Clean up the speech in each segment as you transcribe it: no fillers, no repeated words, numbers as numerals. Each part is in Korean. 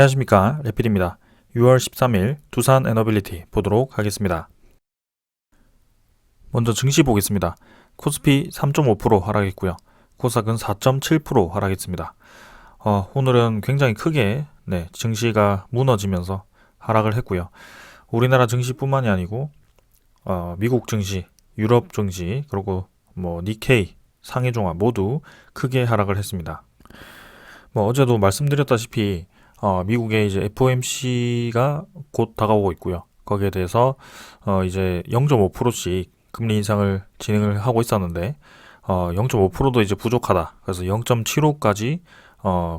안녕하십니까, 레필입니다. 6월 13일 두산 에너빌리티 보도록 하겠습니다. 먼저 증시 보겠습니다. 코스피 3.5% 하락했고요. 코스닥은 4.7% 하락했습니다. 오늘은 굉장히 크게 증시가 무너지면서 하락을 했고요. 우리나라 증시뿐만이 아니고 미국 증시, 유럽 증시, 그리고 니케이, 상해종합 모두 크게 하락을 했습니다. 어제도 말씀드렸다시피 미국의 이제 FOMC가 곧 다가오고 있고요. 거기에 대해서 이제 0.5%씩 금리 인상을 진행을 하고 있었는데 0.5%도 이제 부족하다. 그래서 0.75까지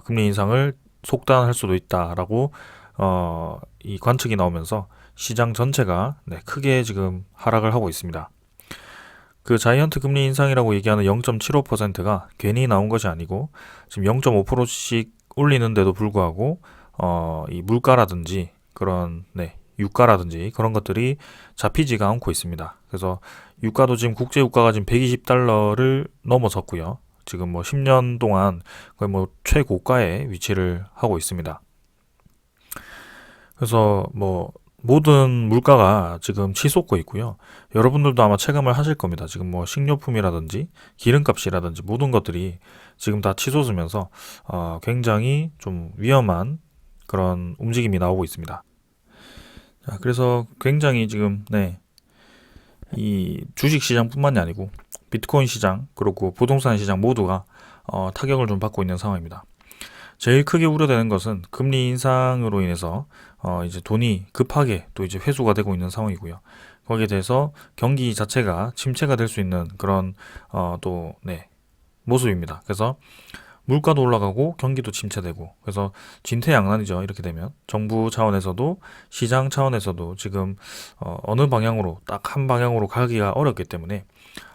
금리 인상을 속단할 수도 있다라고 이 관측이 나오면서 시장 전체가 크게 지금 하락을 하고 있습니다. 그 자이언트 금리 인상이라고 얘기하는 0.75%가 괜히 나온 것이 아니고 지금 0.5%씩 올리는데도 불구하고 이 물가라든지 그런 유가라든지 그런 것들이 잡히지가 않고 있습니다. 그래서 유가도 지금 국제 유가가 지금 120달러를 넘어섰고요. 지금 10년 동안 거의 최고가에 위치를 하고 있습니다. 그래서 모든 물가가 지금 치솟고 있고요. 여러분들도 아마 체감을 하실 겁니다. 지금 식료품이라든지 기름값이라든지 모든 것들이 지금 다 치솟으면서 굉장히 좀 위험한 그런 움직임이 나오고 있습니다. 자, 그래서 굉장히 지금 이 주식 시장뿐만이 아니고 비트코인 시장 그리고 부동산 시장 모두가 타격을 좀 받고 있는 상황입니다. 제일 크게 우려되는 것은 금리 인상으로 인해서 이제 돈이 급하게 또 이제 회수가 되고 있는 상황이고요. 거기에 대해서 경기 자체가 침체가 될 수 있는 그런 모습입니다. 그래서 물가도 올라가고 경기도 침체되고 그래서 진퇴양난이죠. 이렇게 되면 정부 차원에서도 시장 차원에서도 지금 어느 방향으로 딱 한 방향으로 가기가 어렵기 때문에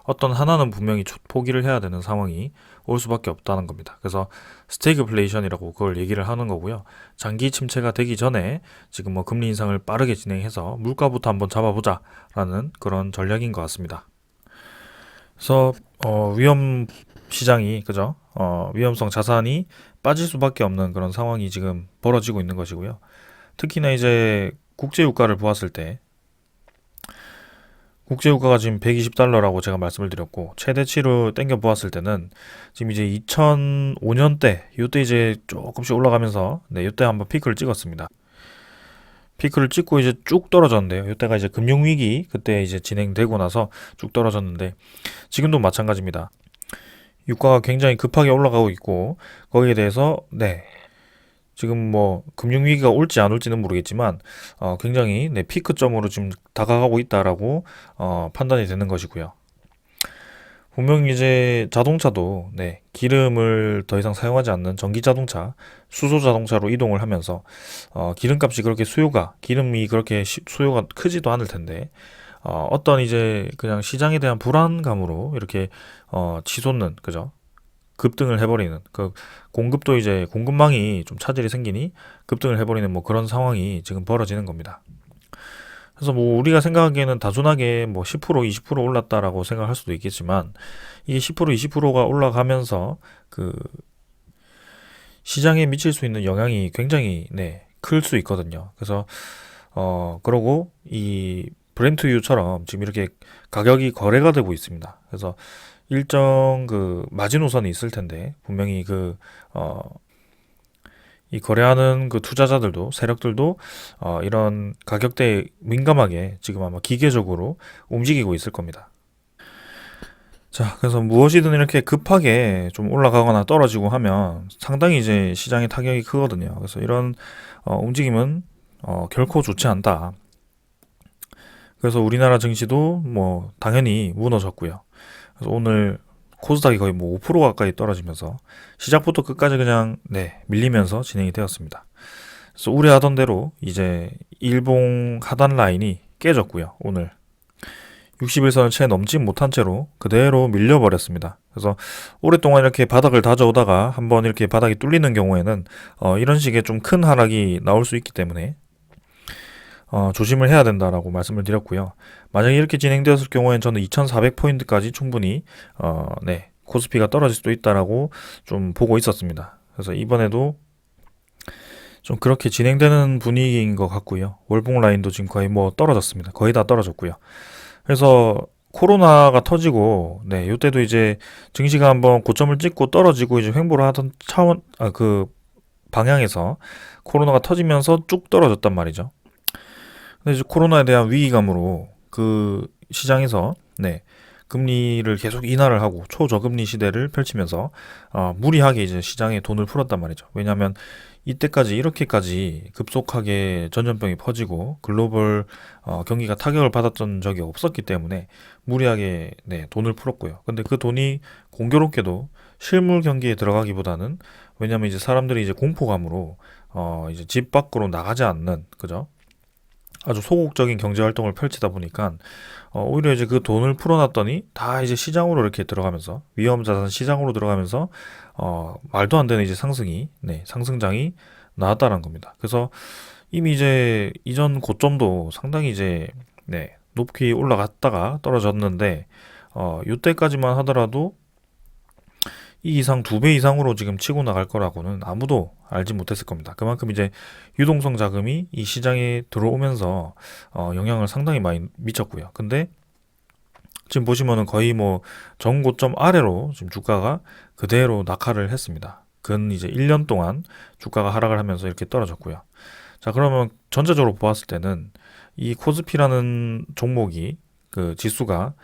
어떤 하나는 분명히 포기를 해야 되는 상황이 올 수밖에 없다는 겁니다. 그래서 스태그플레이션이라고 그걸 얘기를 하는 거고요. 장기 침체가 되기 전에 지금 금리 인상을 빠르게 진행해서 물가부터 한번 잡아보자라는 그런 전략인 것 같습니다. 그래서 위험 시장이 그죠? 위험성 자산이 빠질 수밖에 없는 그런 상황이 지금 벌어지고 있는 것이고요. 특히나 이제 국제 유가를 보았을 때 국제 유가가 지금 120달러라고 제가 말씀을 드렸고 최대치로 땡겨 보았을 때는 지금 이제 2005년대 이때 이제 조금씩 올라가면서 이때 한번 피크를 찍었습니다. 피크를 찍고 이제 쭉 떨어졌는데요. 이때가 이제 금융위기 그때 이제 진행되고 나서 쭉 떨어졌는데 지금도 마찬가지입니다. 유가가 굉장히 급하게 올라가고 있고 거기에 대해서 지금 금융위기가 올지 안 올지는 모르겠지만 굉장히 피크점으로 지금 다가가고 있다라고 판단이 되는 것이고요. 분명히 이제 자동차도 기름을 더 이상 사용하지 않는 전기 자동차, 수소 자동차로 이동을 하면서 기름값이 그렇게 기름이 그렇게 수요가 크지도 않을 텐데 어떤 이제 그냥 시장에 대한 불안감으로 이렇게 치솟는 그죠? 급등을 해버리는 그 공급도 이제 공급망이 좀 차질이 생기니 급등을 해버리는 그런 상황이 지금 벌어지는 겁니다. 그래서 우리가 생각하기에는 단순하게 10% 20% 올랐다라고 생각할 수도 있겠지만 이게 10% 20%가 올라가면서 그 시장에 미칠 수 있는 영향이 굉장히 클 수 있거든요. 그래서 그러고 이 브렌트유처럼 지금 이렇게 가격이 거래가 되고 있습니다. 그래서 일정 그 마지노선이 있을 텐데 분명히 이 거래하는 그 투자자들도 세력들도 이런 가격대에 민감하게 지금 아마 기계적으로 움직이고 있을 겁니다. 자, 그래서 무엇이든 이렇게 급하게 좀 올라가거나 떨어지고 하면 상당히 이제 시장의 타격이 크거든요. 그래서 이런 움직임은 결코 좋지 않다. 그래서 우리나라 증시도 당연히 무너졌고요. 그래서 오늘 코스닥이 거의 5% 가까이 떨어지면서 시작부터 끝까지 그냥 밀리면서 진행이 되었습니다. 그래서 우려하던 대로 이제 일봉 하단 라인이 깨졌고요. 오늘 60일선을 채 넘지 못한 채로 그대로 밀려버렸습니다. 그래서 오랫동안 이렇게 바닥을 다져오다가 한번 이렇게 바닥이 뚫리는 경우에는 이런 식의 좀 큰 하락이 나올 수 있기 때문에 조심을 해야 된다라고 말씀을 드렸고요. 만약에 이렇게 진행되었을 경우에는 저는 2400포인트까지 충분히 코스피가 떨어질 수도 있다라고 좀 보고 있었습니다. 그래서 이번에도 좀 그렇게 진행되는 분위기인 것 같고요. 월봉 라인도 지금 거의 뭐 떨어졌습니다. 거의 다 떨어졌고요. 그래서 코로나가 터지고, 네, 요때도 이제 증시가 한번 고점을 찍고 떨어지고 이제 횡보를 하던 그 방향에서 코로나가 터지면서 쭉 떨어졌단 말이죠. 근데 이제 코로나에 대한 위기감으로 그 시장에서, 네, 금리를 계속 인하를 하고 초저금리 시대를 펼치면서 무리하게 이제 시장에 돈을 풀었단 말이죠. 왜냐하면 이때까지 이렇게까지 급속하게 전염병이 퍼지고 글로벌 경기가 타격을 받았던 적이 없었기 때문에 무리하게, 네, 돈을 풀었고요. 근데 그 돈이 공교롭게도 실물 경기에 들어가기보다는, 왜냐하면 이제 사람들이 이제 공포감으로 이제 집 밖으로 나가지 않는, 그죠? 아주 소극적인 경제 활동을 펼치다 보니까 오히려 이제 그 돈을 풀어놨더니 다 이제 시장으로 이렇게 들어가면서, 위험자산 시장으로 들어가면서 말도 안 되는 이제 상승이, 네, 상승장이 나왔다는 겁니다. 그래서 이미 이제 이전 고점도 상당히 이제, 네, 높이 올라갔다가 떨어졌는데 요때까지만 하더라도 이 이상 2배 이상으로 지금 치고 나갈 거라고는 아무도 알지 못했을 겁니다. 그만큼 이제 유동성 자금이 이 시장에 들어오면서 영향을 상당히 많이 미쳤고요. 근데 지금 보시면은 거의 뭐 전고점 아래로 지금 주가가 그대로 낙하를 했습니다. 근 이제 1년 동안 주가가 하락을 하면서 이렇게 떨어졌고요. 자, 그러면 전체적으로 보았을 때는 이 코스피라는 종목이, 그 지수가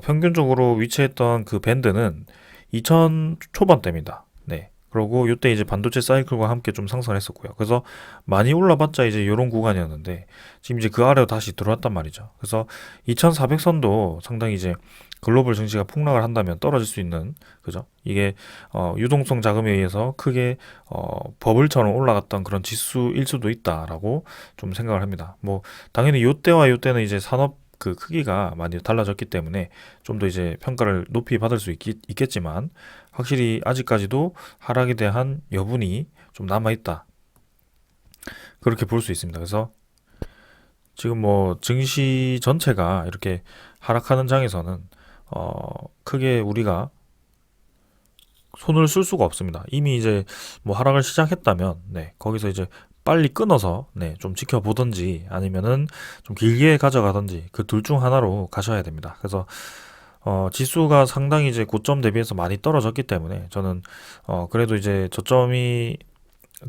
평균적으로 위치했던 그 밴드는 2000 초반대입니다. 네. 그리고 이때 이제 반도체 사이클과 함께 좀 상승을 했었고요. 그래서 많이 올라봤자 이제 이런 구간이었는데 지금 이제 그 아래로 다시 들어왔단 말이죠. 그래서 2400선도 상당히 이제 글로벌 증시가 폭락을 한다면 떨어질 수 있는, 그죠? 이게 유동성 자금에 의해서 크게 버블처럼 올라갔던 그런 지수일 수도 있다라고 좀 생각을 합니다. 뭐 당연히 요때와 요때는 이제 산업 그 크기가 많이 달라졌기 때문에 좀 더 이제 평가를 높이 받을 수 있겠지만, 확실히 아직까지도 하락에 대한 여분이 좀 남아있다, 그렇게 볼 수 있습니다. 그래서 지금 뭐 증시 전체가 이렇게 하락하는 장에서는 크게 우리가 손을 쓸 수가 없습니다. 이미 이제 뭐 하락을 시작했다면, 네, 거기서 이제 빨리 끊어서, 네, 좀 지켜보든지 아니면은 좀 길게 가져가든지 그 둘 중 하나로 가셔야 됩니다. 그래서 지수가 상당히 이제 고점 대비해서 많이 떨어졌기 때문에 저는 그래도 이제 저점이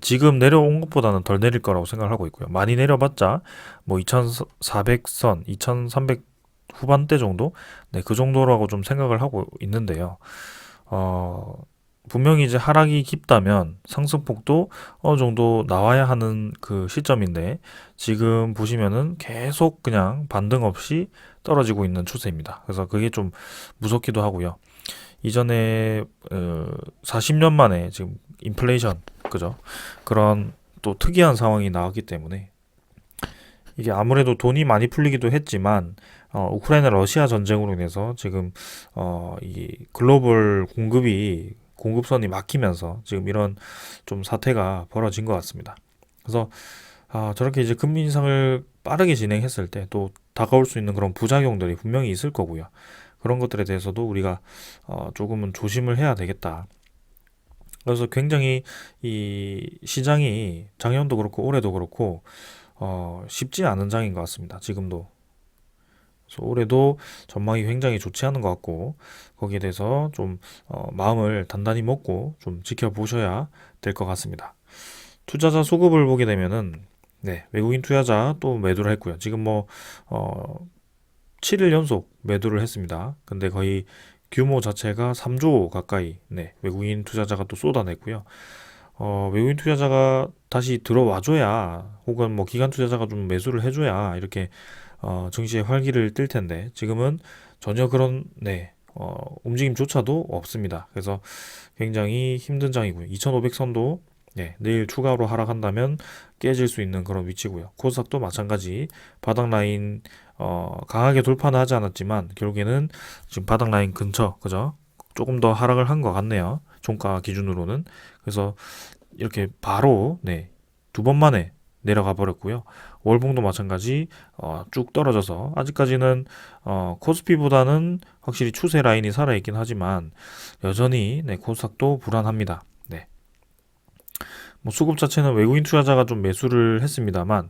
지금 내려온 것보다는 덜 내릴 거라고 생각을 하고 있고요. 많이 내려봤자 뭐 2400선, 2300 후반대 정도? 네, 그 정도라고 좀 생각을 하고 있는데요. 어, 분명히 이제 하락이 깊다면 상승폭도 어느 정도 나와야 하는 그 시점인데, 지금 보시면은 계속 그냥 반등 없이 떨어지고 있는 추세입니다. 그래서 그게 좀 무섭기도 하고요. 이전에 40년 만에 지금 인플레이션, 그죠? 그런 또 특이한 상황이 나왔기 때문에 이게 아무래도 돈이 많이 풀리기도 했지만 우크라이나 러시아 전쟁으로 인해서 지금 이 글로벌 공급선이 막히면서 지금 이런 좀 사태가 벌어진 것 같습니다. 그래서 저렇게 이제 금리 인상을 빠르게 진행했을 때 또 다가올 수 있는 그런 부작용들이 분명히 있을 거고요. 그런 것들에 대해서도 우리가 조금은 조심을 해야 되겠다. 그래서 굉장히 이 시장이 작년도 그렇고 올해도 그렇고 쉽지 않은 장인 것 같습니다. 지금도. 그래서 올해도 전망이 굉장히 좋지 않은 것 같고, 거기에 대해서 좀 마음을 단단히 먹고 좀 지켜보셔야 될 것 같습니다. 투자자 수급을 보게 되면은, 네, 외국인 투자자 또 매도를 했고요. 지금 뭐 7일 연속 매도를 했습니다. 근데 거의 규모 자체가 3조 가까이, 네, 외국인 투자자가 또 쏟아냈고요. 외국인 투자자가 다시 들어와줘야, 혹은 뭐 기관 투자자가 좀 매수를 해줘야 이렇게 증시에 활기를 띨 텐데 지금은 전혀 그런, 네, 움직임조차도 없습니다. 그래서 굉장히 힘든 장이고요. 2500선도, 네, 내일 추가로 하락한다면 깨질 수 있는 그런 위치고요. 코스닥도 마찬가지 바닥 라인 강하게 돌파는 하지 않았지만 결국에는 지금 바닥 라인 근처, 그죠? 조금 더 하락을 한 것 같네요. 종가 기준으로는. 그래서 이렇게 바로, 네, 2번 만에 내려가 버렸고요. 월봉도 마찬가지 쭉 떨어져서 아직까지는 코스피보다는 확실히 추세 라인이 살아있긴 하지만 여전히, 네, 코스닥도 불안합니다. 네. 뭐 수급 자체는 외국인 투자자가 좀 매수를 했습니다만,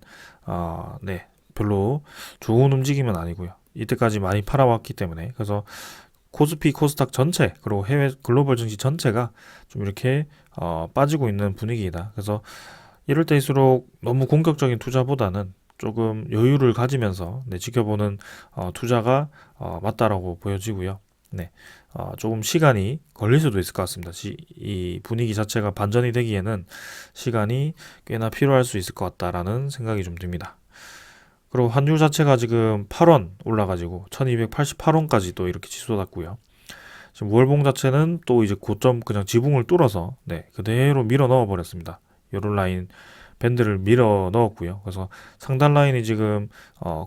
네, 별로 좋은 움직임은 아니고요. 이때까지 많이 팔아왔기 때문에. 그래서 코스피, 코스닥 전체, 그리고 해외 글로벌 증시 전체가 좀 이렇게 빠지고 있는 분위기이다. 그래서 이럴 때일수록 너무 공격적인 투자보다는 조금 여유를 가지면서 네, 지켜보는 투자가 맞다라고 보여지고요. 네, 조금 시간이 걸릴 수도 있을 것 같습니다. 이 분위기 자체가 반전이 되기에는 시간이 꽤나 필요할 수 있을 것 같다라는 생각이 좀 듭니다. 그리고 환율 자체가 지금 8원 올라가지고 1288원까지 또 이렇게 치솟았고요. 지금 월봉 자체는 또 이제 고점 그냥 지붕을 뚫어서 네, 그대로 밀어 넣어 버렸습니다. 요런 라인 밴드를 밀어 넣었고요. 그래서 상단 라인이 지금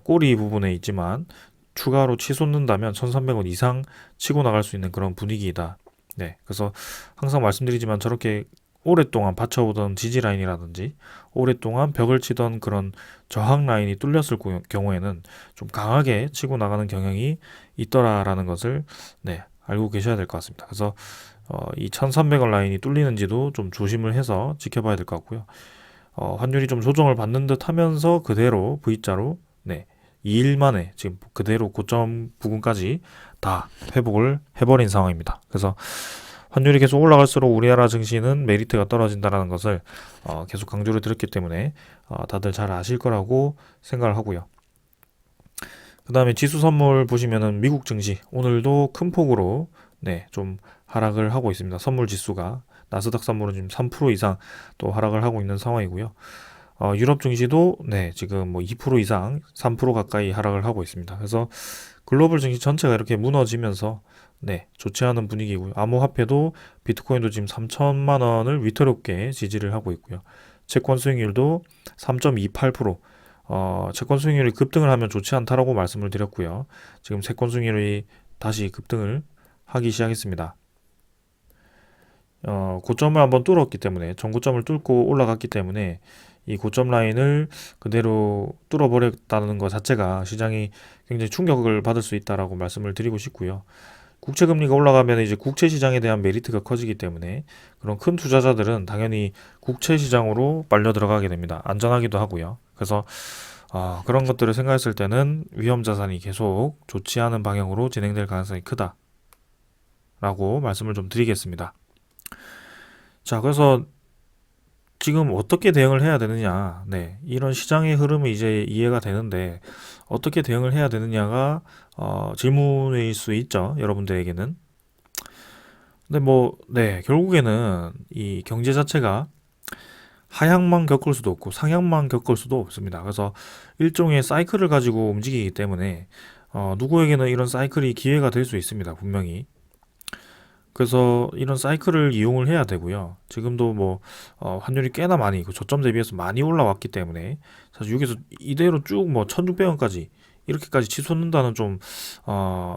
꼬리 부분에 있지만 추가로 치솟는다면 1300원 이상 치고 나갈 수 있는 그런 분위기이다. 네, 그래서 항상 말씀드리지만 저렇게 오랫동안 받쳐오던 지지 라인이라든지 오랫동안 벽을 치던 그런 저항 라인이 뚫렸을 경우에는 좀 강하게 치고 나가는 경향이 있더라라는 것을 네, 알고 계셔야 될 것 같습니다. 그래서 이 1300원 라인이 뚫리는지도 좀 조심을 해서 지켜봐야 될 것 같고요. 환율이 좀 조정을 받는 듯 하면서 그대로 V자로 네, 2일 만에 지금 그대로 고점 부근까지 다 회복을 해버린 상황입니다. 그래서 환율이 계속 올라갈수록 우리나라 증시는 메리트가 떨어진다는 것을 계속 강조를 드렸기 때문에 다들 잘 아실 거라고 생각을 하고요. 그 다음에 지수 선물 보시면은 미국 증시 오늘도 큰 폭으로 네, 좀 하락을 하고 있습니다. 선물 지수가 나스닥 선물은 지금 3% 이상 또 하락을 하고 있는 상황이고요. 유럽 증시도 네, 지금 뭐 2% 이상 3% 가까이 하락을 하고 있습니다. 그래서 글로벌 증시 전체가 이렇게 무너지면서 네, 좋지 않은 분위기고요. 암호화폐도 비트코인도 지금 3천만 원을 위태롭게 지지를 하고 있고요. 채권 수익률도 3.28%. 채권 수익률이 급등을 하면 좋지 않다라고 말씀을 드렸고요. 지금 채권 수익률이 다시 급등을 하기 시작했습니다. 고점을 한번 뚫었기 때문에 전고점을 뚫고 올라갔기 때문에 이 고점 라인을 그대로 뚫어버렸다는 것 자체가 시장이 굉장히 충격을 받을 수 있다라고 말씀을 드리고 싶고요. 국채 금리가 올라가면 이제 국채 시장에 대한 메리트가 커지기 때문에 그런 큰 투자자들은 당연히 국채 시장으로 빨려 들어가게 됩니다. 안전하기도 하고요. 그래서 그런 것들을 생각했을 때는 위험 자산이 계속 좋지 않은 방향으로 진행될 가능성이 크다라고 말씀을 좀 드리겠습니다. 자, 그래서 지금 어떻게 대응을 해야 되느냐. 네, 이런 시장의 흐름이 이제 이해가 되는데 어떻게 대응을 해야 되느냐가 질문일 수 있죠. 여러분들에게는. 근데 뭐, 네, 결국에는 이 경제 자체가 하향만 겪을 수도 없고 상향만 겪을 수도 없습니다. 그래서 일종의 사이클을 가지고 움직이기 때문에 누구에게는 이런 사이클이 기회가 될 수 있습니다. 분명히. 그래서 이런 사이클을 이용을 해야 되고요. 지금도 뭐 환율이 꽤나 많이 그 저점 대비해서 많이 올라왔기 때문에 사실 여기서 이대로 쭉 뭐 1600원까지 이렇게까지 치솟는다는 좀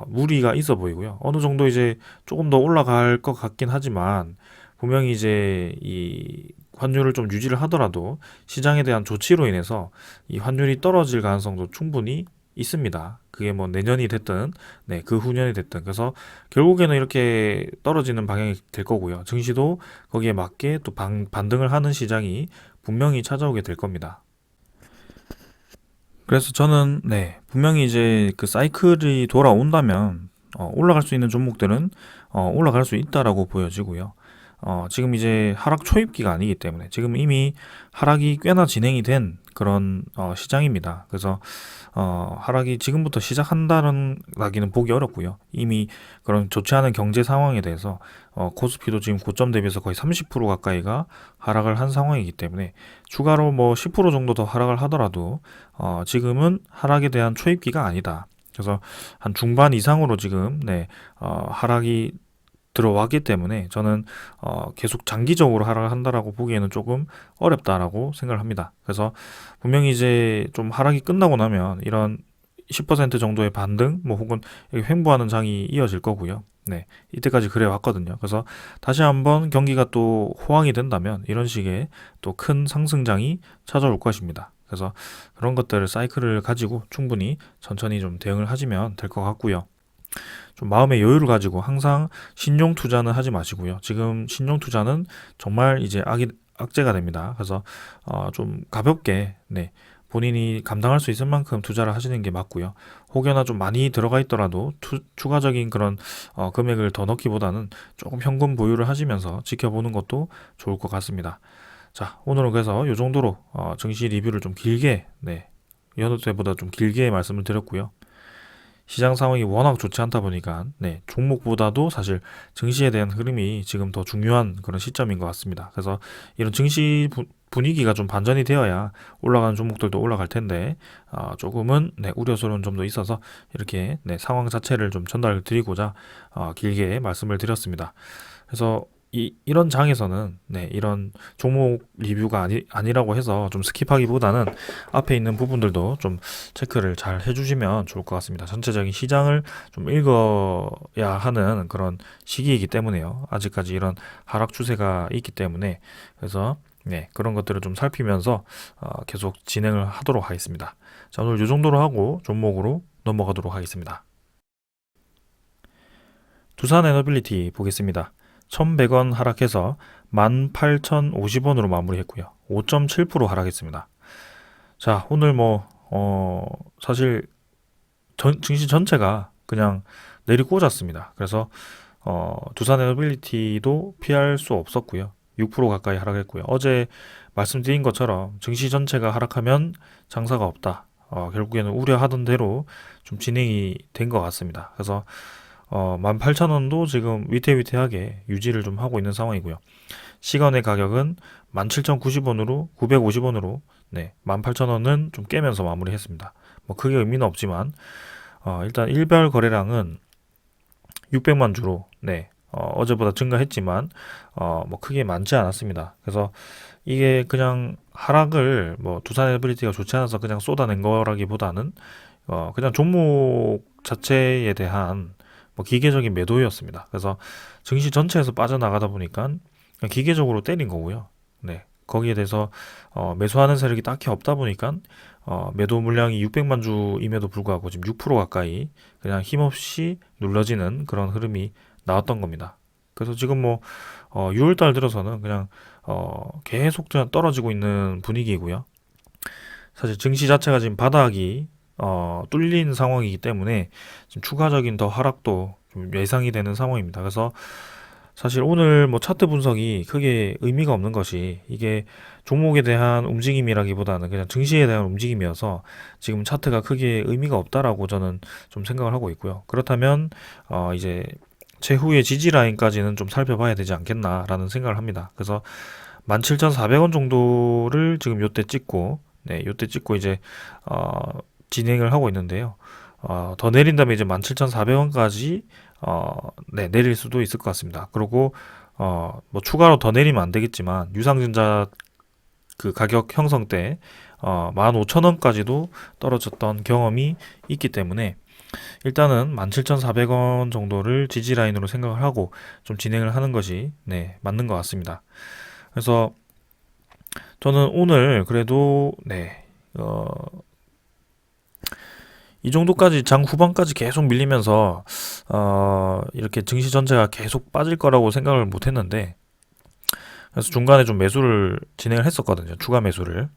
무리가 있어 보이고요. 어느 정도 이제 조금 더 올라갈 것 같긴 하지만 분명히 이제 이 환율을 좀 유지를 하더라도 시장에 대한 조치로 인해서 이 환율이 떨어질 가능성도 충분히 있습니다. 그게 뭐 내년이 됐든, 네, 그 후년이 됐든. 그래서 결국에는 이렇게 떨어지는 방향이 될 거고요. 증시도 거기에 맞게 또 반등을 하는 시장이 분명히 찾아오게 될 겁니다. 그래서 저는, 네, 분명히 이제 그 사이클이 돌아온다면, 올라갈 수 있는 종목들은, 올라갈 수 있다라고 보여지고요. 지금 이제 하락 초입기가 아니기 때문에 지금 이미 하락이 꽤나 진행이 된 그런 시장입니다. 그래서 하락이 지금부터 시작한다는 라기는 보기 어렵고요. 이미 그런 좋지 않은 경제 상황에 대해서 코스피도 지금 고점 대비해서 거의 30% 가까이가 하락을 한 상황이기 때문에 추가로 뭐 10% 정도 더 하락을 하더라도 지금은 하락에 대한 초입기가 아니다. 그래서 한 중반 이상으로 지금 네, 하락이 들어왔기 때문에 저는 계속 장기적으로 하락을 한다라고 보기에는 조금 어렵다라고 생각을 합니다. 그래서 분명히 이제 좀 하락이 끝나고 나면 이런 10% 정도의 반등, 뭐 혹은 이렇게 횡보하는 장이 이어질 거고요. 네, 이때까지 그래 왔거든요. 그래서 다시 한번 경기가 또 호황이 된다면 이런 식의 또 큰 상승장이 찾아올 것입니다. 그래서 그런 것들을 사이클을 가지고 충분히 천천히 좀 대응을 하시면 될 것 같고요. 좀 마음의 여유를 가지고 항상 신용 투자는 하지 마시고요. 지금 신용 투자는 정말 이제 악재가 됩니다. 그래서 좀 가볍게 본인이 감당할 수 있을 만큼 투자를 하시는 게 맞고요. 혹여나 좀 많이 들어가 있더라도 추가적인 그런 금액을 더 넣기보다는 조금 현금 보유를 하시면서 지켜보는 것도 좋을 것 같습니다. 자, 오늘은 그래서 이 정도로 증시 리뷰를 좀 길게 여느 때보다 좀 길게 말씀을 드렸고요. 시장 상황이 워낙 좋지 않다 보니까 종목보다도 사실 증시에 대한 흐름이 지금 더 중요한 그런 시점인 것 같습니다. 그래서 이런 증시 분위기가 좀 반전이 되어야 올라가는 종목들도 올라갈 텐데 조금은 우려스러운 점도 있어서 이렇게 상황 자체를 좀 전달을 드리고자 길게 말씀을 드렸습니다. 그래서 이런 장에서는 이런 종목 리뷰가 아니라고 해서 좀 스킵하기보다는 앞에 있는 부분들도 좀 체크를 잘 해주시면 좋을 것 같습니다. 전체적인 시장을 좀 읽어야 하는 그런 시기이기 때문에요. 아직까지 이런 하락 추세가 있기 때문에 그래서 그런 것들을 좀 살피면서 계속 진행을 하도록 하겠습니다. 자, 오늘 이 정도로 하고 종목으로 넘어가도록 하겠습니다. 두산에너빌리티 보겠습니다. 1,100원 하락해서 18,050원으로 마무리했고요. 5.7% 하락했습니다. 자, 오늘 사실 증시 전체가 그냥 내리꽂았습니다. 그래서 두산에너빌리티도 피할 수 없었고요. 6% 가까이 하락했고요. 어제 말씀드린 것처럼 증시 전체가 하락하면 장사가 없다. 결국에는 우려하던 대로 좀 진행이 된 것 같습니다. 그래서 18,000원도 지금 위태위태하게 유지를 좀 하고 있는 상황이고요. 시간의 가격은 17,090원으로 950원으로 18,000원은 좀 깨면서 마무리했습니다. 크게 의미는 없지만 일단 일별 거래량은 600만 주로 어제보다 증가했지만 크게 많지 않았습니다. 그래서 이게 그냥 하락을 두산에너빌리티가 좋지 않아서 그냥 쏟아낸 거라기보다는 그냥 종목 자체에 대한 기계적인 매도였습니다. 그래서 증시 전체에서 빠져나가다 보니까 기계적으로 때린 거고요. 거기에 대해서 매수하는 세력이 딱히 없다 보니까 매도 물량이 600만 주임에도 불구하고 지금 6% 가까이 그냥 힘없이 눌러지는 그런 흐름이 나왔던 겁니다. 그래서 지금 6월달 들어서는 그냥 계속 그냥 떨어지고 있는 분위기이고요. 사실 증시 자체가 지금 바닥이 뚫린 상황이기 때문에 지금 추가적인 더 하락도 좀 예상이 되는 상황입니다. 그래서 사실 오늘 차트 분석이 크게 의미가 없는 것이 이게 종목에 대한 움직임이라기보다는 그냥 증시에 대한 움직임이어서 지금 차트가 크게 의미가 없다라고 저는 좀 생각을 하고 있고요. 그렇다면 이제 최후의 지지 라인까지는 좀 살펴봐야 되지 않겠나라는 생각을 합니다. 그래서 17,400원 정도를 지금 요때 찍고 요때 찍고 이제 진행을 하고 있는데요. 더 내린다면 이제 17,400원까지 내릴 수도 있을 것 같습니다. 그리고 추가로 더 내리면 안 되겠지만 유상증자 그 가격 형성 때 15,000원까지도 떨어졌던 경험이 있기 때문에 일단은 17,400원 정도를 지지 라인으로 생각을 하고 좀 진행을 하는 것이 맞는 것 같습니다. 그래서 저는 오늘 그래도 이 정도까지 장 후반까지 계속 밀리면서 이렇게 증시 전체가 계속 빠질 거라고 생각을 못 했는데 그래서 중간에 좀 매수를 진행을 했었거든요. 추가 매수를.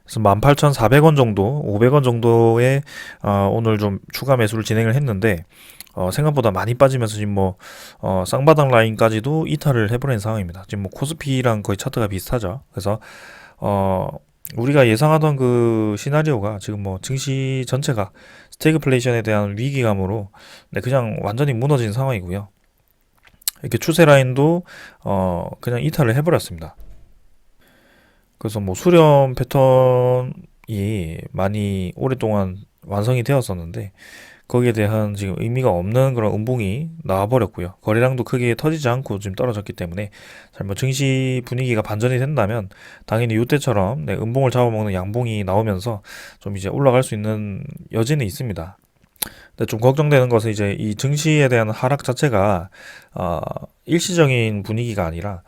그래서 18,400원 정도, 500원 정도에 오늘 좀 추가 매수를 진행을 했는데 생각보다 많이 빠지면서 지금 쌍바닥 라인까지도 이탈을 해버린 상황입니다. 지금 코스피랑 거의 차트가 비슷하죠. 그래서 우리가 예상하던 그 시나리오가 지금 증시 전체가 스태그플레이션에 대한 위기감으로 그냥 완전히 무너진 상황이고요. 이렇게 추세 라인도 그냥 이탈을 해버렸습니다. 그래서 수렴 패턴이 많이 오랫동안 완성이 되었었는데 거기에 대한 지금 의미가 없는 그런 음봉이 나와버렸고요. 거래량도 크게 터지지 않고 지금 떨어졌기 때문에 증시 분위기가 반전이 된다면 당연히 이때처럼 음봉을 잡아먹는 양봉이 나오면서 좀 이제 올라갈 수 있는 여지는 있습니다. 근데 좀 걱정되는 것은 이제 이 증시에 대한 하락 자체가 일시적인 분위기가 아니라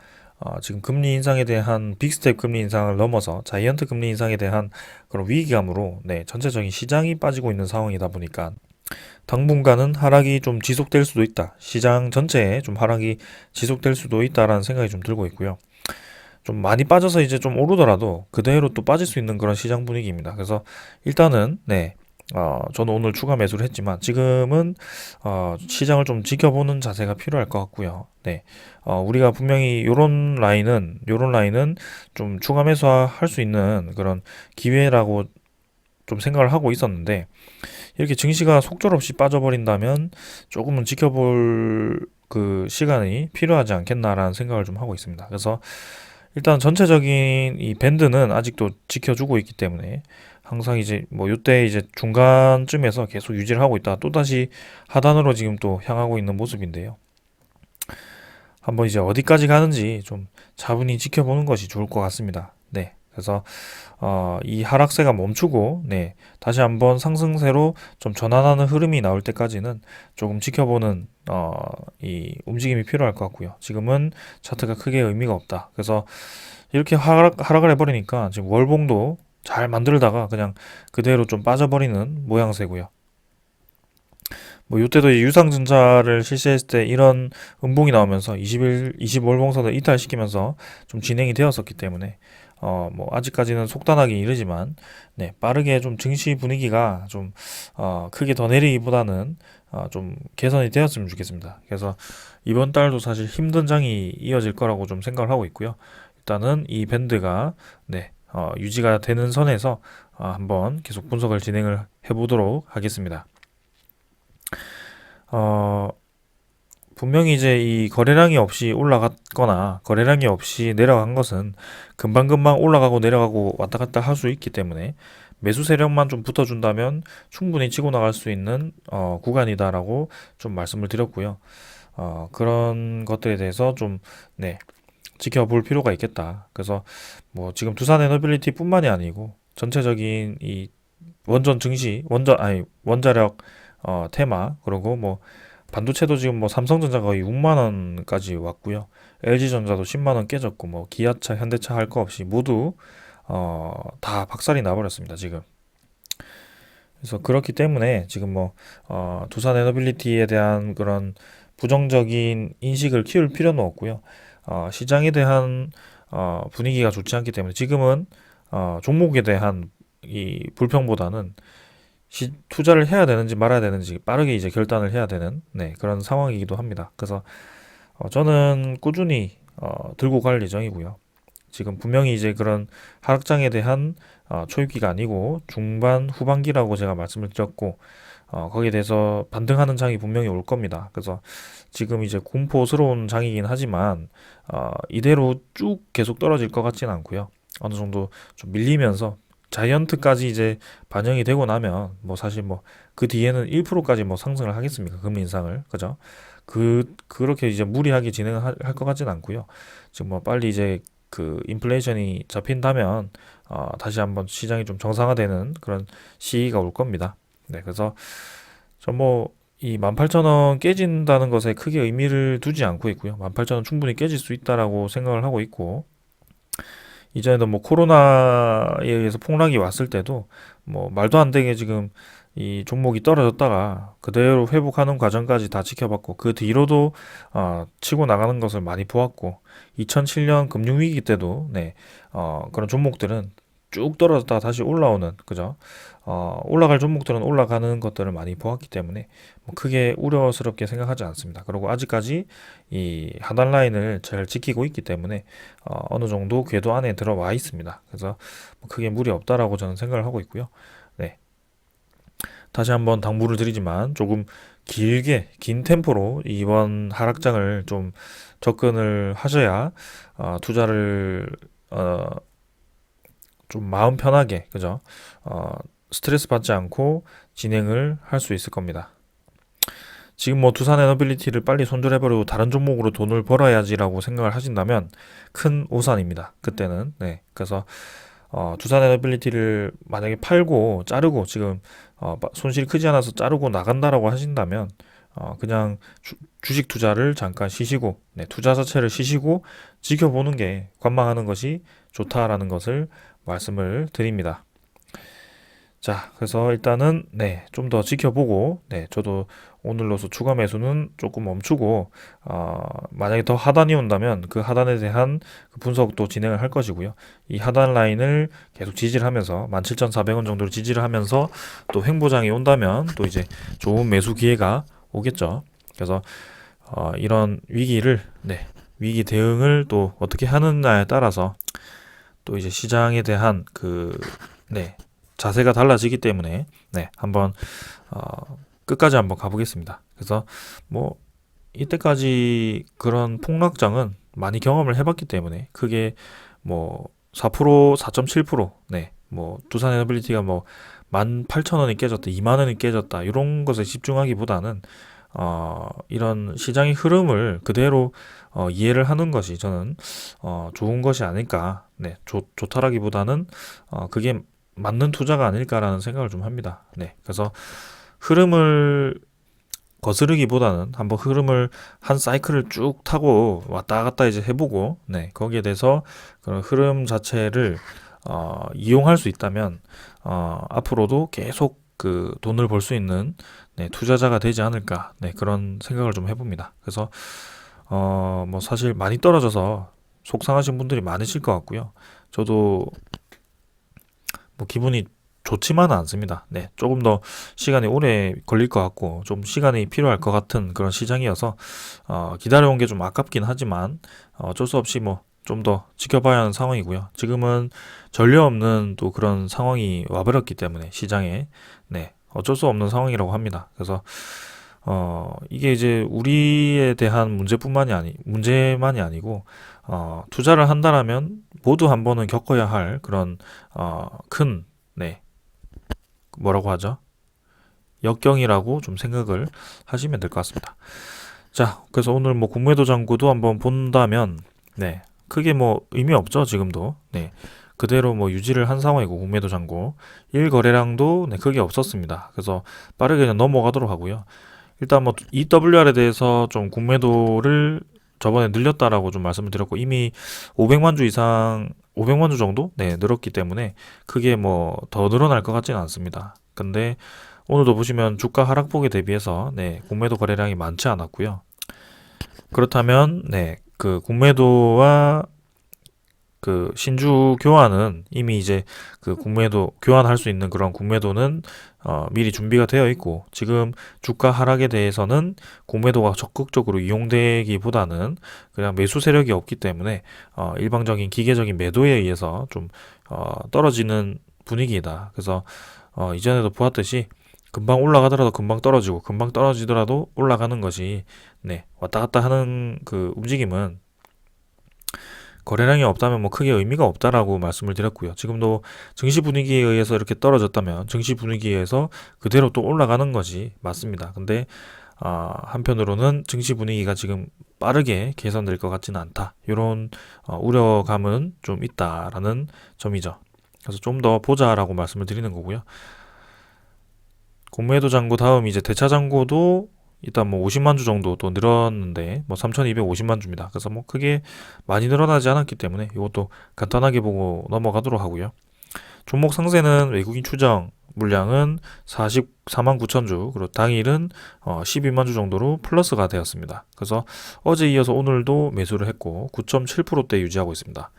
지금 금리 인상에 대한 빅스텝 금리 인상을 넘어서 자이언트 금리 인상에 대한 그런 위기감으로 전체적인 시장이 빠지고 있는 상황이다 보니까 당분간은 하락이 좀 지속될 수도 있다. 시장 전체에 좀 하락이 지속될 수도 있다라는 생각이 좀 들고 있고요. 좀 많이 빠져서 이제 좀 오르더라도 그대로 또 빠질 수 있는 그런 시장 분위기입니다. 그래서 일단은 저는 오늘 추가 매수를 했지만 지금은 시장을 좀 지켜보는 자세가 필요할 것 같고요. 네, 우리가 분명히 요런 라인은 좀 추가 매수할 수 있는 그런 기회라고 좀 생각을 하고 있었는데 이렇게 증시가 속절없이 빠져버린다면 조금은 지켜볼 그 시간이 필요하지 않겠나라는 생각을 좀 하고 있습니다. 그래서 일단 전체적인 이 밴드는 아직도 지켜주고 있기 때문에 항상 이제 뭐 요때 이제 중간쯤에서 계속 유지를 하고 있다가 또다시 하단으로 지금 또 향하고 있는 모습인데요. 한번 이제 어디까지 가는지 좀 차분히 지켜보는 것이 좋을 것 같습니다. 네. 그래서 이 하락세가 멈추고 다시 한번 상승세로 좀 전환하는 흐름이 나올 때까지는 조금 지켜보는 이 움직임이 필요할 것 같고요. 지금은 차트가 크게 의미가 없다. 그래서 이렇게 하락을 해버리니까 지금 월봉도 잘 만들다가 그냥 그대로 좀 빠져버리는 모양새고요. 뭐 이때도 유상증자를 실시했을 때 이런 음봉이 나오면서 20월봉선을 이탈시키면서 좀 진행이 되었었기 때문에 뭐 아직까지는 속단하기 이르지만 빠르게 좀 증시 분위기가 좀 크게 더 내리기보다는 좀 개선이 되었으면 좋겠습니다. 그래서 이번 달도 사실 힘든 장이 이어질 거라고 좀 생각을 하고 있고요. 일단은 이 밴드가 유지가 되는 선에서 한번 계속 분석을 진행을 해보도록 하겠습니다. 어, 분명히 이제 이 거래량이 없이 올라갔거나 거래량이 없이 내려간 것은 금방금방 올라가고 내려가고 왔다 갔다 할 수 있기 때문에 매수 세력만 좀 붙어준다면 충분히 치고 나갈 수 있는 구간이다라고 좀 말씀을 드렸고요. 그런 것들에 대해서 좀 지켜볼 필요가 있겠다. 그래서 뭐 지금 두산 에너빌리티뿐만이 아니고 전체적인 이 원전 증시, 원자력 테마 그리고 뭐 반도체도 지금 뭐 삼성전자 거의 6만 원까지 왔고요. LG전자도 10만 원 깨졌고 뭐 기아차, 현대차 할 거 없이 모두 다 박살이 나버렸습니다. 지금. 그래서 그렇기 때문에 지금 뭐 두산 에너빌리티에 대한 그런 부정적인 인식을 키울 필요는 없고요. 시장에 대한 분위기가 좋지 않기 때문에 지금은 종목에 대한 이 불평보다는 투자를 해야 되는지 말아야 되는지 빠르게 이제 결단을 해야 되는 그런 상황이기도 합니다. 그래서 저는 꾸준히 들고 갈 예정이고요. 지금 분명히 이제 그런 하락장에 대한 초입기가 아니고 중반 후반기라고 제가 말씀을 드렸고 거기에 대해서 반등하는 장이 분명히 올 겁니다. 그래서 지금 이제 공포스러운 장이긴 하지만 이대로 쭉 계속 떨어질 것 같지는 않고요. 어느 정도 좀 밀리면서 자이언트까지 이제 반영이 되고 나면 뭐 사실 뭐 그 뒤에는 1%까지 뭐 상승을 하겠습니까? 금리 인상을 그죠? 그렇게 이제 무리하게 진행을 할 것 같지는 않고요. 지금 뭐 빨리 이제 그 인플레이션이 잡힌다면 다시 한번 시장이 좀 정상화되는 그런 시기가 올 겁니다. 그래서 저 뭐 이 18,000원 깨진다는 것에 크게 의미를 두지 않고 있고요. 18,000원 충분히 깨질 수 있다라고 생각을 하고 있고 이전에도 뭐 코로나에 의해서 폭락이 왔을 때도 뭐 말도 안 되게 지금 이 종목이 떨어졌다가 그대로 회복하는 과정까지 다 지켜봤고 그 뒤로도 치고 나가는 것을 많이 보았고 2007년 금융위기 때도 그런 종목들은 쭉 떨어졌다가 다시 올라오는 그죠? 올라갈 종목들은 올라가는 것들을 많이 보았기 때문에 뭐 크게 우려스럽게 생각하지 않습니다. 그리고 아직까지 이 하단 라인을 잘 지키고 있기 때문에 어느 정도 궤도 안에 들어와 있습니다. 그래서 뭐 크게 무리 없다라고 저는 생각을 하고 있고요. 네. 다시 한번 당부를 드리지만 조금 길게 긴 템포로 이번 하락장을 좀 접근을 하셔야 투자를 좀 마음 편하게 그죠? 스트레스 받지 않고 진행을 할 수 있을 겁니다. 지금 뭐 두산 에너빌리티를 빨리 손절해버리고 다른 종목으로 돈을 벌어야지라고 생각을 하신다면 큰 오산입니다. 그때는 그래서 두산 에너빌리티를 만약에 팔고 자르고 지금 손실이 크지 않아서 자르고 나간다라고 하신다면 그냥 주식 투자를 잠깐 쉬시고 투자 자체를 쉬시고 지켜보는 게 관망하는 것이 좋다라는 것을 말씀을 드립니다. 자, 그래서 일단은 좀 더 지켜보고 저도 오늘로서 추가 매수는 조금 멈추고 만약에 더 하단이 온다면 그 하단에 대한 그 분석도 진행을 할 것이고요. 이 하단 라인을 계속 지지를 하면서 17,400원 정도로 지지를 하면서 또 횡보장이 온다면 또 이제 좋은 매수 기회가 오겠죠. 그래서 이런 위기를 위기 대응을 또 어떻게 하느냐에 따라서 또 이제 시장에 대한 자세가 달라지기 때문에 한번 끝까지 한번 가보겠습니다. 그래서 뭐 이때까지 그런 폭락장은 많이 경험을 해봤기 때문에 크게 뭐 4%, 4.7%, 뭐 두산 에너빌리티가 뭐 18,000원이 깨졌다, 2만원이 깨졌다 이런 것에 집중하기보다는 이런 시장의 흐름을 그대로 이해를 하는 것이 저는 좋은 것이 아닐까. 좋다라기보다는 그게 맞는 투자가 아닐까라는 생각을 좀 합니다. 그래서 흐름을 거스르기보다는 한번 흐름을 한 사이클을 쭉 타고 왔다 갔다 이제 해보고, 거기에 대해서 그런 흐름 자체를 이용할 수 있다면 앞으로도 계속 그 돈을 벌 수 있는 투자자가 되지 않을까, 그런 생각을 좀 해봅니다. 그래서 뭐 사실 많이 떨어져서 속상하신 분들이 많으실 것 같고요. 저도 뭐 기분이 좋지만은 않습니다. 조금 더 시간이 오래 걸릴 것 같고 좀 시간이 필요할 것 같은 그런 시장이어서 기다려온 게 좀 아깝긴 하지만 어쩔 수 없이 뭐 좀 더 지켜봐야 하는 상황이고요. 지금은 전례 없는 또 그런 상황이 와버렸기 때문에 시장에 어쩔 수 없는 상황이라고 합니다. 그래서 이게 이제 우리에 대한 문제만이 아니고 투자를 한다라면 모두 한 번은 겪어야 할 그런 큰 뭐라고 하죠? 역경이라고 좀 생각을 하시면 될 것 같습니다. 자, 그래서 오늘 뭐 공매도 잔고도 한번 본다면 크게 뭐 의미 없죠, 지금도. 그대로 뭐 유지를 한 상황이고 공매도 잔고 1거래량도 크게 없었습니다. 그래서 빠르게 그냥 넘어가도록 하고요. 일단 뭐 EWR에 대해서 좀 공매도를 저번에 늘렸다라고 좀 말씀을 드렸고 이미 500만 주 이상 500만 주 정도 늘었기 때문에 크게 뭐 더 늘어날 것 같지는 않습니다. 근데 오늘도 보시면 주가 하락폭에 대비해서 공매도 거래량이 많지 않았고요. 그렇다면 그 공매도와 그 신주 교환은 이미 이제 그 공매도 교환할 수 있는 그런 공매도는 미리 준비가 되어 있고 지금 주가 하락에 대해서는 공매도가 적극적으로 이용되기보다는 그냥 매수 세력이 없기 때문에 일방적인 기계적인 매도에 의해서 좀 떨어지는 분위기이다. 그래서 이전에도 보았듯이 금방 올라가더라도 금방 떨어지고 금방 떨어지더라도 올라가는 것이 왔다 갔다 하는 그 움직임은 거래량이 없다면 뭐 크게 의미가 없다라고 말씀을 드렸고요. 지금도 증시 분위기에 의해서 이렇게 떨어졌다면 증시 분위기에 의해서 그대로 또 올라가는 것이 맞습니다. 근데 한편으로는 증시 분위기가 지금 빠르게 개선될 것 같지는 않다. 이런 우려감은 좀 있다라는 점이죠. 그래서 좀 더 보자라고 말씀을 드리는 거고요. 공매도 잔고 다음 이제 대차 잔고도 일단 뭐 50만 주 정도 또 늘었는데 뭐 3,250만 주입니다. 그래서 뭐 크게 많이 늘어나지 않았기 때문에 이것도 간단하게 보고 넘어가도록 하고요. 종목 상세는 외국인 추정 물량은 44만 9천 주, 그리고 당일은 12만 주 정도로 플러스가 되었습니다. 그래서 어제 이어서 오늘도 매수를 했고 9.7%대 유지하고 있습니다.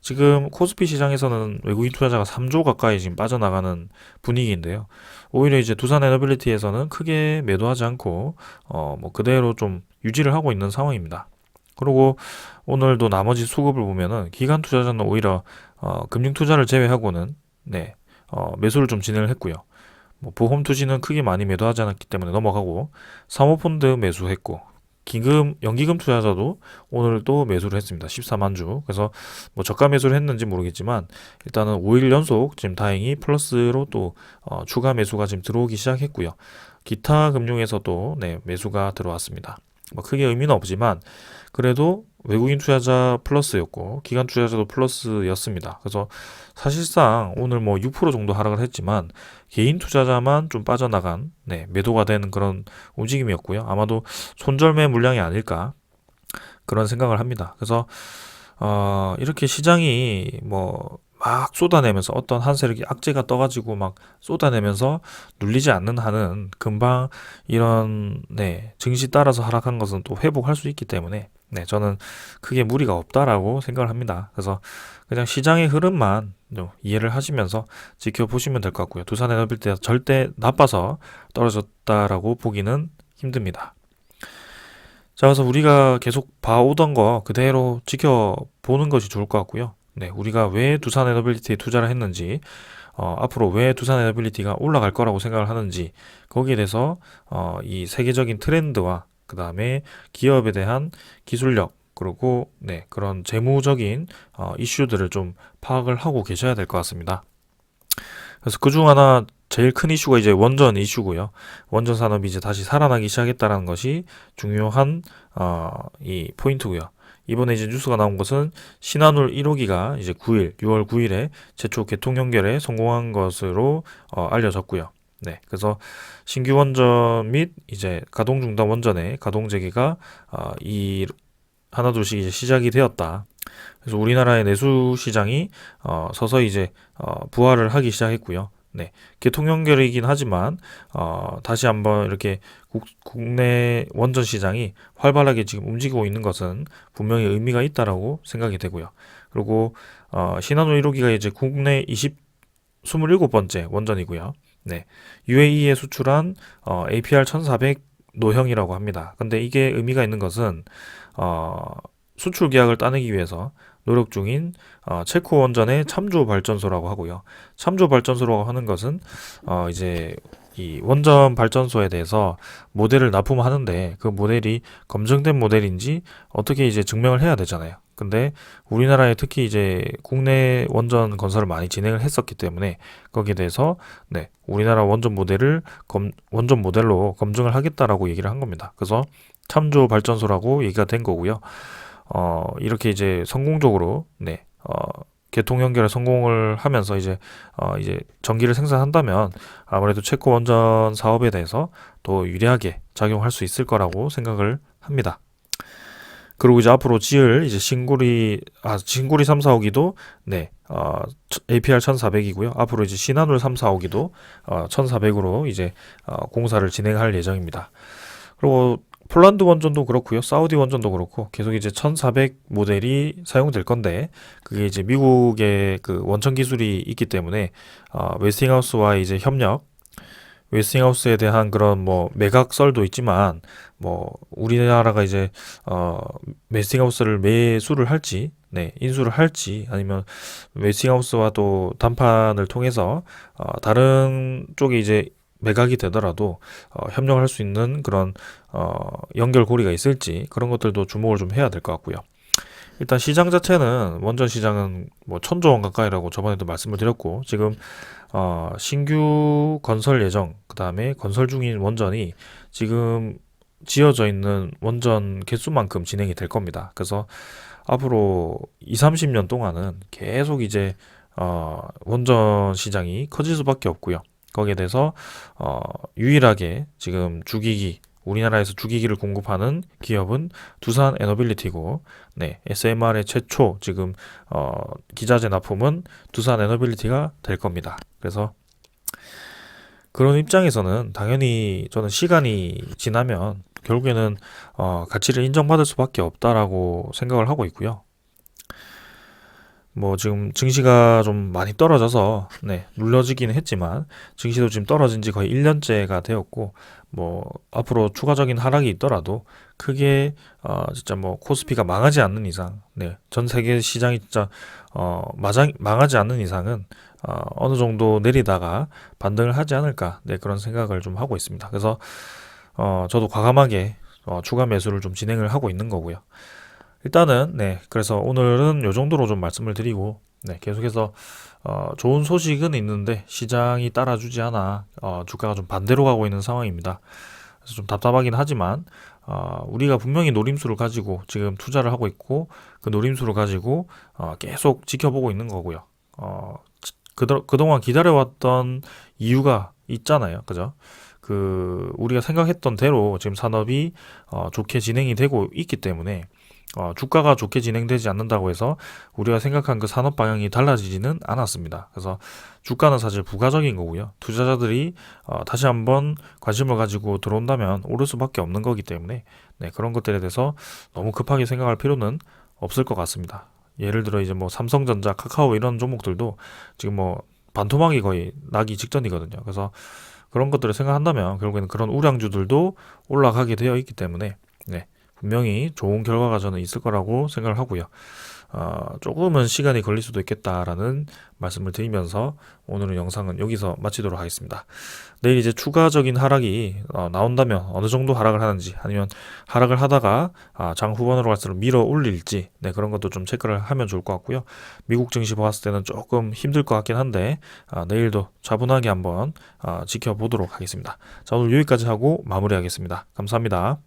지금 코스피 시장에서는 외국인 투자자가 3조 가까이 지금 빠져나가는 분위기인데요. 오히려 이제 두산 에너빌리티에서는 크게 매도하지 않고 뭐 그대로 좀 유지를 하고 있는 상황입니다. 그리고 오늘도 나머지 수급을 보면은 기관 투자자는 오히려 금융 투자를 제외하고는 매수를 좀 진행을 했고요. 뭐 보험 투지는 크게 많이 매도하지 않았기 때문에 넘어가고 사모펀드 매수했고 연기금 투자자도 오늘 또 매수를 했습니다. 14만 주. 그래서 뭐 저가 매수를 했는지 모르겠지만 일단은 5일 연속 지금 다행히 플러스로 또 추가 매수가 지금 들어오기 시작했고요. 기타 금융에서도 매수가 들어왔습니다. 뭐 크게 의미는 없지만 그래도 외국인 투자자 플러스였고 기관 투자자도 플러스였습니다. 그래서 사실상 오늘 뭐 6% 정도 하락을 했지만 개인 투자자만 좀 빠져나간 매도가 되는 그런 움직임이었고요. 아마도 손절매 물량이 아닐까 그런 생각을 합니다. 그래서 이렇게 시장이 뭐 막 쏟아내면서 어떤 한 세력이 악재가 떠가지고 막 쏟아내면서 눌리지 않는 한은 금방 이런 증시 따라서 하락한 것은 또 회복할 수 있기 때문에 저는 크게 무리가 없다라고 생각을 합니다. 그래서 그냥 시장의 흐름만 좀 이해를 하시면서 지켜보시면 될 것 같고요. 두산 에너빌리티가 절대 나빠서 떨어졌다라고 보기는 힘듭니다. 자, 그래서 우리가 계속 봐오던 거 그대로 지켜보는 것이 좋을 것 같고요. 우리가 왜 두산 에너빌리티에 투자를 했는지, 앞으로 왜 두산 에너빌리티가 올라갈 거라고 생각을 하는지, 거기에 대해서 이 세계적인 트렌드와 그 다음에 기업에 대한 기술력, 그리고 그런 재무적인 이슈들을 좀 파악을 하고 계셔야 될 것 같습니다. 그래서 그중 하나 제일 큰 이슈가 이제 원전 이슈고요. 원전 산업이 이제 다시 살아나기 시작했다는 것이 중요한 이 포인트고요. 이번에 이제 뉴스가 나온 것은 신한울 1호기가 이제 6월 9일에 최초 개통 연결에 성공한 것으로 알려졌고요. 그래서 신규 원전 및 이제 가동 중단 원전의 가동 재개가 이 하나둘씩 이제 시작이 되었다. 그래서 우리나라의 내수 시장이 서서히 이제 부활을 하기 시작했고요. 개통 연결이긴 하지만 다시 한번 이렇게 국내 원전 시장이 활발하게 지금 움직이고 있는 것은 분명히 의미가 있다라고 생각이 되고요. 그리고 신한울 1호기가 이제 국내 27번째 원전이고요. UAE에 수출한 APR 1400 노형이라고 합니다. 근데 이게 의미가 있는 것은 수출 계약을 따내기 위해서 노력 중인 체코 원전의 참조 발전소라고 하고요. 참조 발전소라고 하는 것은 이제 이 원전 발전소에 대해서 모델을 납품하는데 그 모델이 검증된 모델인지 어떻게 이제 증명을 해야 되잖아요. 근데 우리나라에 특히 이제 국내 원전 건설을 많이 진행을 했었기 때문에 거기에 대해서 우리나라 원전 모델을 원전 모델로 검증을 하겠다라고 얘기를 한 겁니다. 그래서 참조 발전소라고 얘기가 된 거고요. 이렇게 이제 성공적으로 개통 연결에 성공을 하면서 이제 전기를 생산한다면 아무래도 체코 원전 사업에 대해서 더 유리하게 작용할 수 있을 거라고 생각을 합니다. 그리고 이제 앞으로 지을 이제 신구리 3, 4호기도 APR 1400이고요. 앞으로 이제 신한울 3, 4호기도 1400으로 이제 공사를 진행할 예정입니다. 그리고 폴란드 원전도 그렇고요. 사우디 원전도 그렇고 계속 이제 1400 모델이 사용될 건데 그게 이제 미국의 그 원천 기술이 있기 때문에 웨스팅하우스와 이제 협력, 웨스팅하우스에 대한 그런 뭐 매각설도 있지만 뭐 우리나라가 이제 웨스팅하우스를 매수를 할지 인수를 할지 아니면 웨스팅하우스와 또談판을 통해서 다른 쪽에 이제 매각이 되더라도 협력을 할 수 있는 그런 연결고리가 있을지 그런 것들도 주목을 좀 해야 될 것 같고요. 일단 시장 자체는 원전 시장은 뭐 1,000조 원 가까이라고 저번에도 말씀을 드렸고 지금 신규 건설 예정 그 다음에 건설 중인 원전이 지금 지어져 있는 원전 개수만큼 진행이 될 겁니다. 그래서 앞으로 20, 30년 동안은 계속 이제 원전 시장이 커질 수밖에 없고요. 거기에 대해서 유일하게 지금 주기기 우리나라에서 주기기를 공급하는 기업은 두산 에너빌리티고 SMR의 최초 지금 기자재 납품은 두산 에너빌리티가 될 겁니다. 그래서 그런 입장에서는 당연히 저는 시간이 지나면 결국에는 가치를 인정받을 수밖에 없다라고 생각을 하고 있고요. 뭐 지금 증시가 좀 많이 떨어져서 눌려지긴 했지만 증시도 지금 떨어진 지 거의 1년째가 되었고 뭐 앞으로 추가적인 하락이 있더라도 크게 진짜 뭐 코스피가 망하지 않는 이상 전 세계 시장이 진짜 망하지 않는 이상은 어느 정도 내리다가 반등을 하지 않을까 그런 생각을 좀 하고 있습니다. 그래서 저도 과감하게 추가 매수를 좀 진행을 하고 있는 거고요. 일단은 그래서 오늘은 요 정도로 좀 말씀을 드리고 계속해서 좋은 소식은 있는데 시장이 따라주지 않아 주가가 좀 반대로 가고 있는 상황입니다. 그래서 좀 답답하긴 하지만 우리가 분명히 노림수를 가지고 지금 투자를 하고 있고 그 노림수를 가지고 계속 지켜보고 있는 거고요. 그동안 기다려왔던 이유가 있잖아요. 그죠? 우리가 생각했던 대로 지금 산업이 좋게 진행이 되고 있기 때문에 주가가 좋게 진행되지 않는다고 해서 우리가 생각한 그 산업 방향이 달라지지는 않았습니다. 그래서 주가는 사실 부가적인 거고요. 투자자들이 다시 한번 관심을 가지고 들어온다면 오를 수밖에 없는 거기 때문에 네, 그런 것들에 대해서 너무 급하게 생각할 필요는 없을 것 같습니다. 예를 들어 이제 뭐 삼성전자, 카카오 이런 종목들도 지금 뭐 반토막이 거의 나기 직전이거든요. 그래서 그런 것들을 생각한다면 결국에는 그런 우량주들도 올라가게 되어 있기 때문에 네, 분명히 좋은 결과가 저는 있을 거라고 생각을 하고요. 조금은 시간이 걸릴 수도 있겠다라는 말씀을 드리면서 오늘은 영상은 여기서 마치도록 하겠습니다. 내일 이제 추가적인 하락이 나온다면 어느 정도 하락을 하는지 아니면 하락을 하다가 장 후반으로 갈수록 밀어 올릴지 네, 그런 것도 좀 체크를 하면 좋을 것 같고요. 미국 증시 보았을 때는 조금 힘들 것 같긴 한데 내일도 차분하게 한번 지켜보도록 하겠습니다. 자, 오늘 여기까지 하고 마무리하겠습니다. 감사합니다.